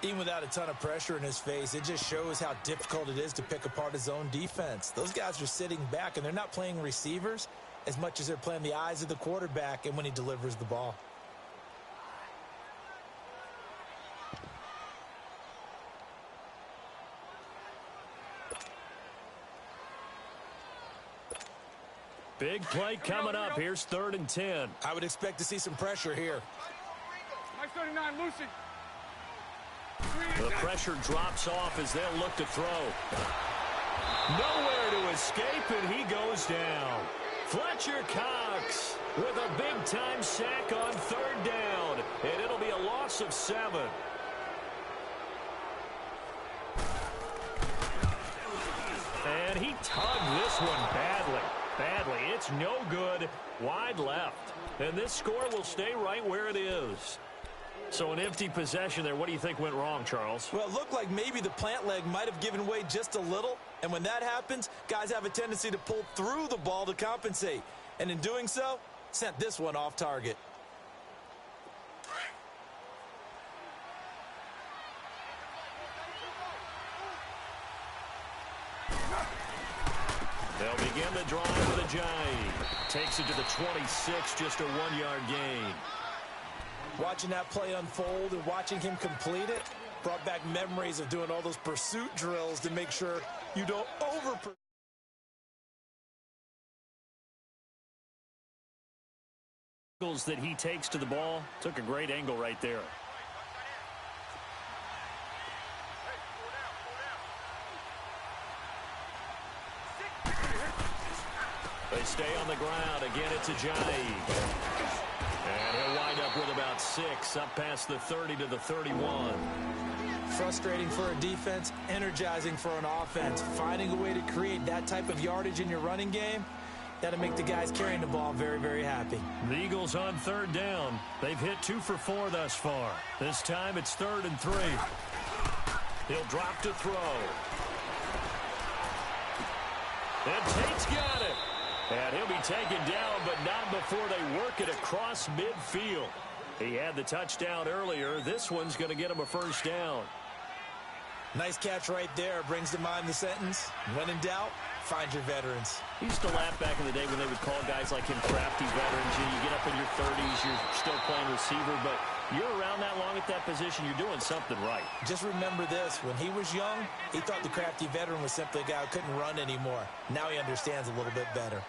Even without a ton of pressure in his face, it just shows how difficult it is to pick apart his own defense. Those guys are sitting back, and they're not playing receivers as much as they're playing the eyes of the quarterback and when he delivers the ball. Big play coming up. Here's 3rd and 10. I would expect to see some pressure here. Mike 39, Lucy. The pressure drops off as they'll look to throw. Nowhere to escape, and he goes down. Fletcher Cox with a big-time sack on 3rd down, and it'll be a loss of 7. And he tugged this one badly. It's no good. Wide left. And this score will stay right where it is. So an empty possession there. What do you think went wrong, Charles? Well, it looked like maybe the plant leg might have given way just a little. And when that happens, guys have a tendency to pull through the ball to compensate. And in doing so, sent this one off target. They'll begin the drive with a jive. Takes it to the 26, just a 1-yard gain. Watching that play unfold and watching him complete it brought back memories of doing all those pursuit drills to make sure you don't over-pursue. That he takes to the ball. Took a great angle right there. They stay on the ground. Again, it's a jive. And he'll wind up with about 6, up past the 30 to the 31. Frustrating for a defense, energizing for an offense. Finding a way to create that type of yardage in your running game, that'll make the guys carrying the ball very, very happy. The Eagles on 3rd down. They've hit 2 for 4 thus far. This time it's 3rd and 3. He'll drop to throw. And Tate's got it. And he'll be taken down, but not before they work it across midfield. He had the touchdown earlier. This one's going to get him a 1st down. Nice catch right there. Brings to mind the sentence, when in doubt, find your veterans. He used to laugh back in the day when they would call guys like him crafty veterans. You get up up in your 30s, you're still playing receiver, but you're around that long at that position, you're doing something right. Just remember this. When he was young, he thought the crafty veteran was simply a guy who couldn't run anymore. Now he understands a little bit better.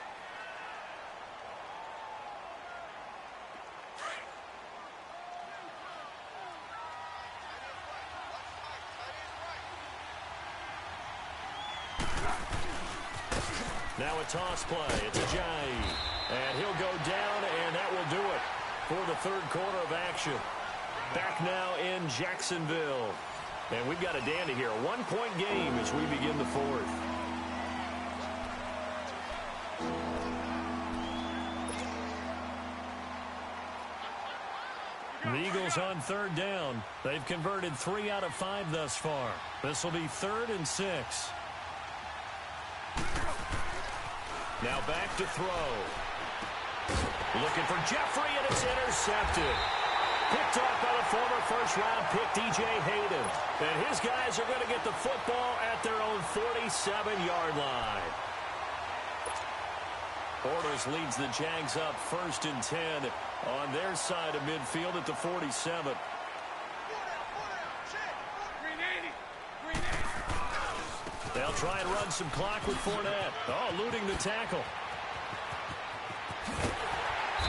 Now a toss play. It's a Jai. And he'll go down, and that will do it for the third quarter of action. Back now in Jacksonville. And we've got a dandy here. A one-point game as we begin the fourth. The Eagles on third down. They've converted 3 out of 5 thus far. This will be 3rd and 6. Now back to throw. Looking for Jeffrey, and it's intercepted. Picked off by the former first-round pick, DJ Hayden. And his guys are going to get the football at their own 47-yard line. Bortles leads the Jags up 1st and 10 on their side of midfield at the 47. They'll try and run some clock with Fournette. Oh, eluding the tackle.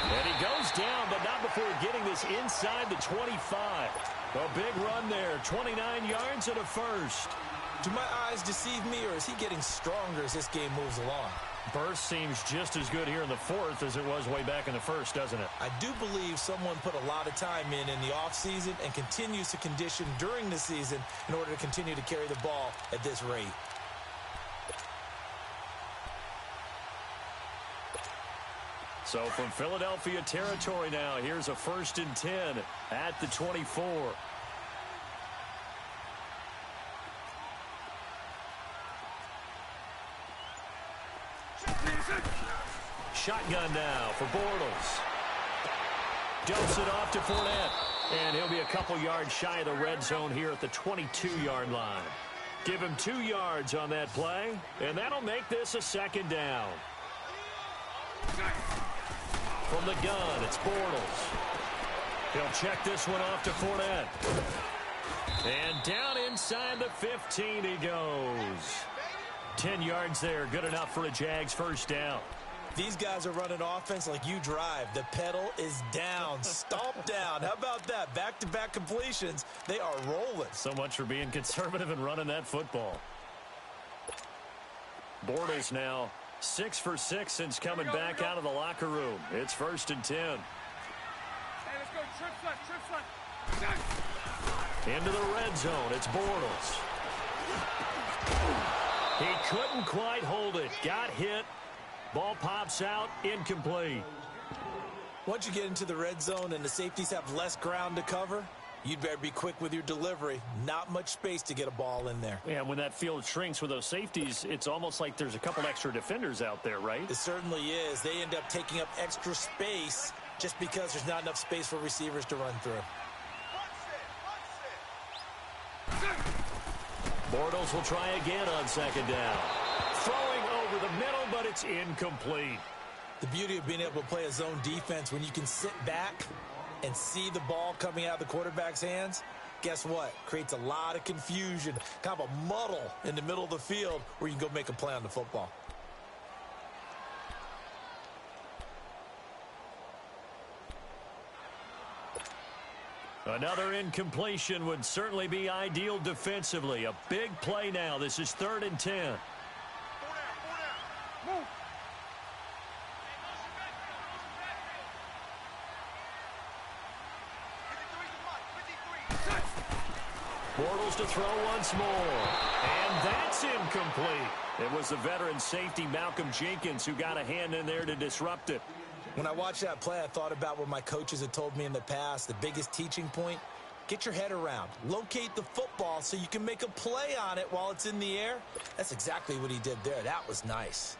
And he goes down, but not before getting this inside the 25. A big run there, 29 yards and a first. Do my eyes deceive me, or is he getting stronger as this game moves along? Burst seems just as good here in the fourth as it was way back in the first, doesn't it? I do believe someone put a lot of time in the offseason and continues to condition during the season in order to continue to carry the ball at this rate. So from Philadelphia territory now, here's a 1st and 10 at the 24. Shotgun now for Bortles. Dumps it off to Fournette. And he'll be a couple yards shy of the red zone here at the 22-yard line. Give him 2 yards on that play, and that'll make this a 2nd down. From the gun, it's Bortles. He'll check this one off to Fournette. And down inside the 15 he goes. 10 yards there, good enough for a Jags 1st down. These guys are running offense like you drive. The pedal is down, stomp down. How about that? Back-to-back completions. They are rolling. So much for being conservative and running that football. Bortles now 6 for 6 since coming back out of the locker room. It's 1st and 10. Hey, let's go. Trip left. Into the red zone. It's Bortles. He couldn't quite hold it. Got hit. Ball pops out. Incomplete. Once you get into the red zone and the safeties have less ground to cover, you'd better be quick with your delivery. Not much space to get a ball in there. Yeah, when that field shrinks with those safeties, it's almost like there's a couple extra defenders out there, right? It certainly is. They end up taking up extra space just because there's not enough space for receivers to run through. Bortles will try again on 2nd down. Throwing over the middle, but it's incomplete. The beauty of being able to play a zone defense when you can sit back and see the ball coming out of the quarterback's hands, guess what? Creates a lot of confusion, kind of a muddle in the middle of the field where you can go make a play on the football. Another incompletion would certainly be ideal defensively. A big play now. This is 3rd and 10. Move. Bortles to throw once more. And that's incomplete. It was the veteran safety Malcolm Jenkins who got a hand in there to disrupt it. When I watched that play, I thought about what my coaches had told me in the past. The biggest teaching point, get your head around. Locate the football so you can make a play on it while it's in the air. That's exactly what he did there. That was nice.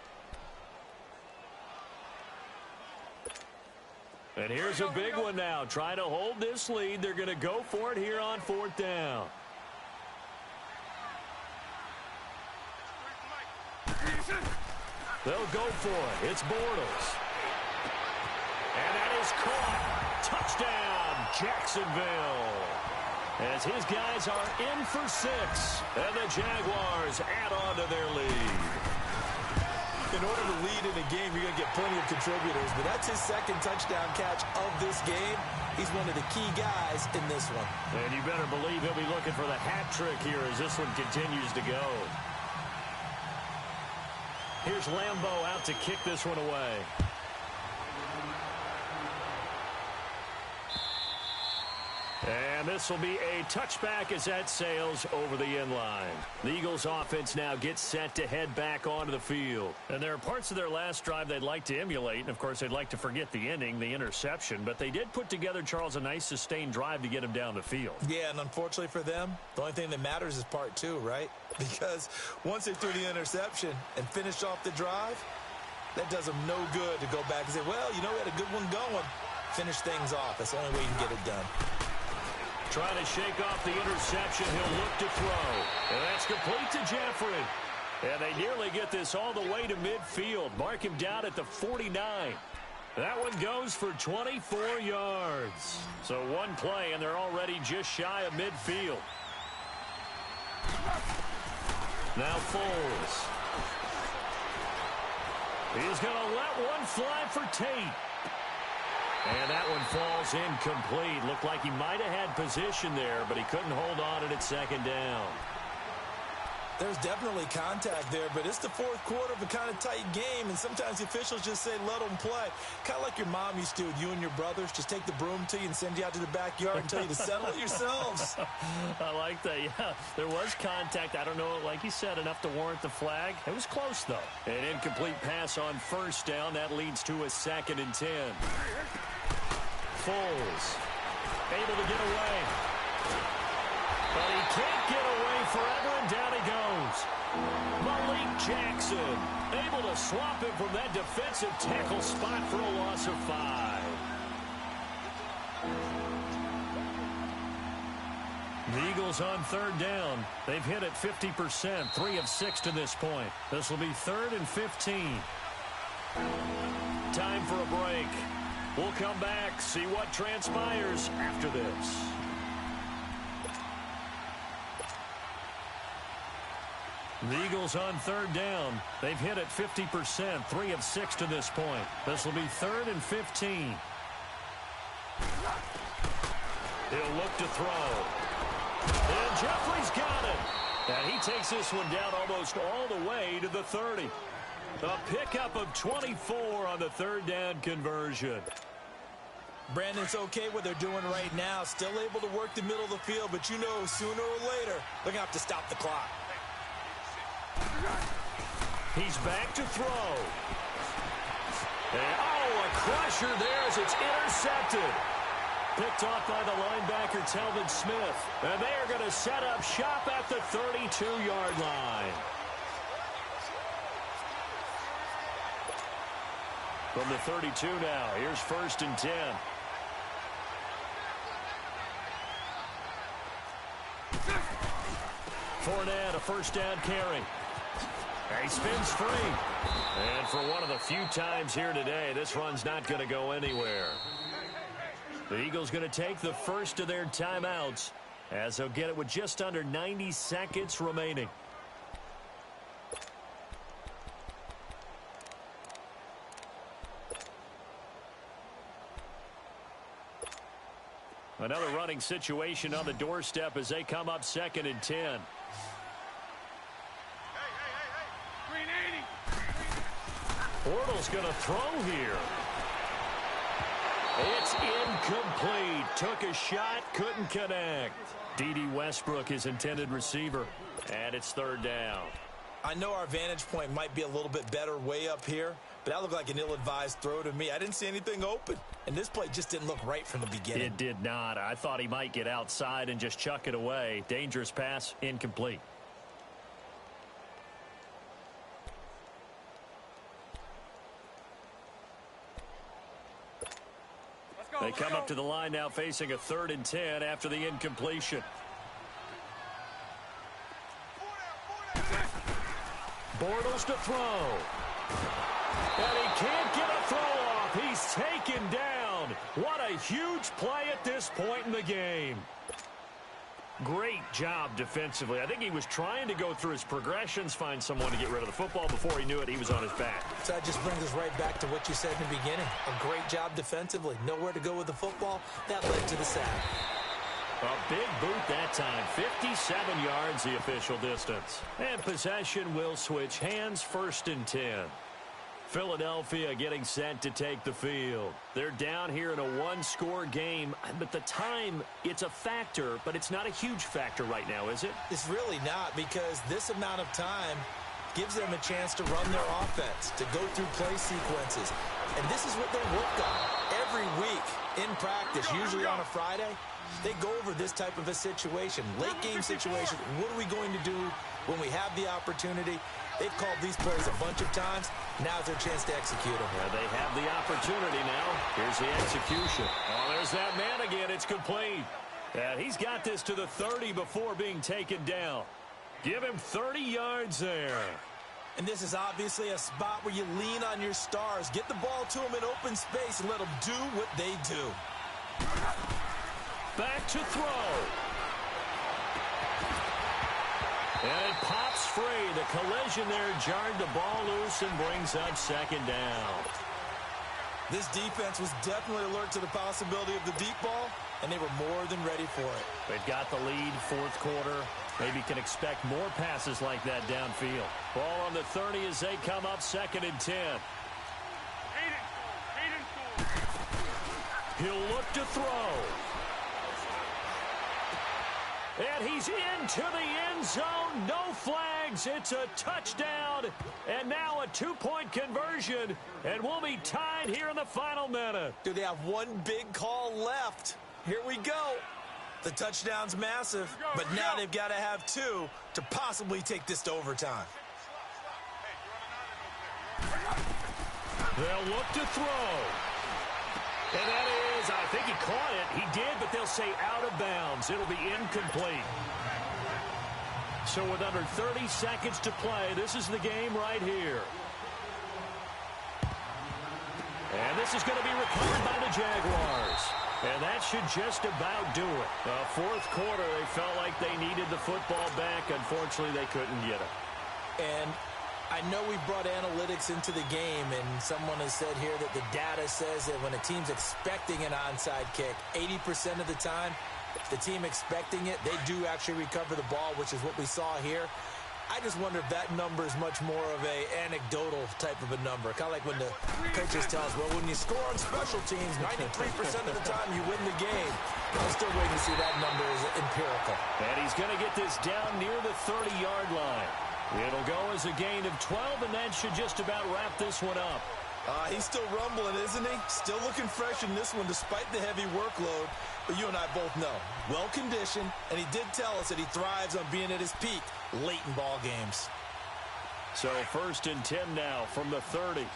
And here's a big one now. Trying to hold this lead. They're going to go for it here on 4th down. They'll go for it. It's Bortles. And that is Jacksonville, as his guys are in for 6, and the Jaguars add on to their lead. In order to lead in a game, you're going to get plenty of contributors, but that's his second touchdown catch of this game. He's one of the key guys in this one. And you better believe he'll be looking for the hat trick here as this one continues to go. Here's Lambeau out to kick this one away. And this will be a touchback as that sails over the end line. The Eagles offense now gets set to head back onto the field. And there are parts of their last drive they'd like to emulate. And, of course, they'd like to forget the ending, the interception. But they did put together, Charles, a nice sustained drive to get him down the field. Yeah, and unfortunately for them, the only thing that matters is part 2, right? Because once they threw the interception and finished off the drive, that does them no good to go back and say, well, you know, we had a good one going. Finish things off. That's the only way you can get it done. Trying to shake off the interception. He'll look to throw. And that's complete to Jeffrey. And they nearly get this all the way to midfield. Mark him down at the 49. That one goes for 24 yards. So one play, and they're already just shy of midfield. Now Foles. He's going to let one fly for Tate. And that one falls incomplete. Looked like he might have had position there, but he couldn't hold on at second down. There's definitely contact there, but it's the fourth quarter of a kind of tight game, and sometimes the officials just say, let them play. Kind of like your mom used to with you and your brothers. Just take the broom to you and send you out to the backyard and tell you to settle it yourselves. I like that, yeah. There was contact. I don't know, like you said, enough to warrant the flag. It was close, though. An incomplete pass on first down. That leads to a 2nd and 10. Foles able to get away. But he can't get away forever, and down he goes. Malik Jackson able to swap him from that defensive tackle spot for a loss of 5. The Eagles on 3rd down. They've hit it 50%, 3 of 6 to this point. This will be 3rd and 15. Time for a break. We'll come back, see what transpires after this. The Eagles on 3rd down. They've hit it 50%, 3 of 6 to this point. This will be 3rd and 15. He'll look to throw. And Jeffrey's got it. And he takes this one down almost all the way to the 30. A pickup of 24 on the 3rd down conversion. Brandon, it's okay what they're doing right now. Still able to work the middle of the field, but you know sooner or later they're going to have to stop the clock. He's back to throw. And, a crusher there as it's intercepted. Picked off by the linebacker, Telvin Smith. And they are going to set up shop at the 32-yard line. From the 32 now, here's 1st and 10. Fournette, a 1st down carry. He spins free. And for one of the few times here today, this run's not going to go anywhere. The Eagles going to take the first of their timeouts as they'll get it with just under 90 seconds remaining. Another running situation on the doorstep as they come up 2nd and 10. Bortles going to throw here. It's incomplete. Took a shot, couldn't connect. D.D. Westbrook, his intended receiver, and it's 3rd down. I know our vantage point might be a little bit better way up here, but that looked like an ill-advised throw to me. I didn't see anything open, and this play just didn't look right from the beginning. It did not. I thought he might get outside and just chuck it away. Dangerous pass, incomplete. They come up to the line now facing a 3rd and 10 after the incompletion. Bortles to throw. And he can't get a throw off. He's taken down. down. What a huge play at this point in the game. Great job defensively. I think he was trying to go through his progressions, find someone to get rid of the football. Before he knew it, he was on his back. So that just brings us right back to what you said in the beginning. A great job defensively. Nowhere to go with the football. That led to the sack. A big boot that time. 57 yards, the official distance. And possession will switch hands, 1st and 10. Philadelphia getting set to take the field. They're down here in a one-score game, but the time, it's a factor, but it's not a huge factor right now, is it? It's really not, because this amount of time gives them a chance to run their offense, to go through play sequences. And this is what they work on every week in practice, usually on a Friday. They go over this type of a situation, late-game situation. What are we going to do when we have the opportunity? They've called these plays a bunch of times. Now's their chance to execute them. Yeah, they have the opportunity now. Here's the execution. Oh, there's that man again. It's complete. And he's got this to the 30 before being taken down. Give him 30 yards there. And this is obviously a spot where you lean on your stars. Get the ball to them in open space and let them do what they do. Back to throw. And it pops free. The collision there jarred the ball loose and brings up 2nd down. This defense was definitely alert to the possibility of the deep ball, and they were more than ready for it. They've got the lead, 4th quarter. Maybe can expect more passes like that downfield. Ball on the 30 as they come up 2nd and 10. He'll look to throw. And he's into the end zone. No flags. It's a touchdown. And now a 2-point conversion. And we'll be tied here in the final minute. Do they have one big call left? Here we go. The touchdown's massive, but now they've got to have 2 to possibly take this to overtime. They'll look to throw. And that is, I think he caught it. He did, but they'll say out of bounds. It'll be incomplete. So with under 30 seconds to play, this is the game right here. And this is going to be recovered by the Jaguars. And that should just about do it. The 4th quarter, they felt like they needed the football back. Unfortunately, they couldn't get it. And I know we brought analytics into the game, and someone has said here that the data says that when a team's expecting an onside kick, 80% of the time, the team expecting it, they do actually recover the ball, which is what we saw here. I just wonder if that number is much more of a anecdotal type of a number. Kind of like when the coaches tell us, well, when you score on special teams, 93% of the time you win the game. I'm still waiting to see that number is empirical. And he's going to get this down near the 30-yard line. It'll go as a gain of 12, and that should just about wrap this one up. He's still rumbling, isn't he? Still looking fresh in this one despite the heavy workload. But you and I both know, well-conditioned, and he did tell us that he thrives on being at his peak late in ball games. So 1st and 10 now from the 30.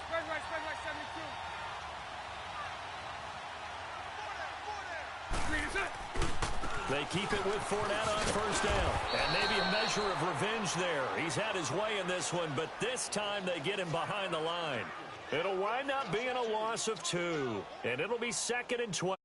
They keep it with Fournette on 1st down. And maybe a measure of revenge there. He's had his way in this one, but this time they get him behind the line. It'll wind up being a loss of 2. And it'll be 2nd and 12.